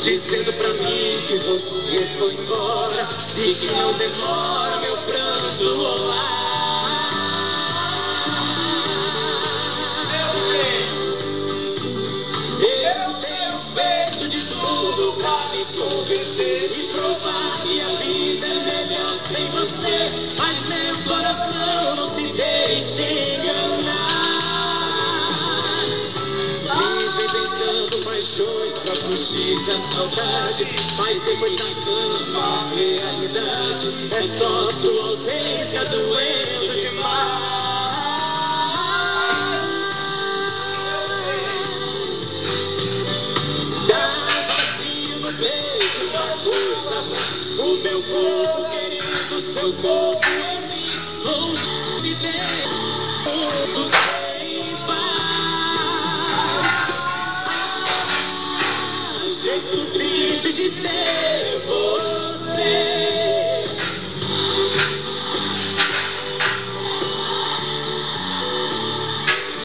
dizendo pra mim que você foi embora e que não demora meu pranto rolar. Eu tenho feito de tudo pra me convencer e provar que a vida é melhor sem você, mas meu coração não se deixa enganar. Vive inventando paixões pra fugir da saudade, mas depois da cama a realidade é só tua ausência doendo demais. Beijo da coisa, o meu corpo querendo seu corpo.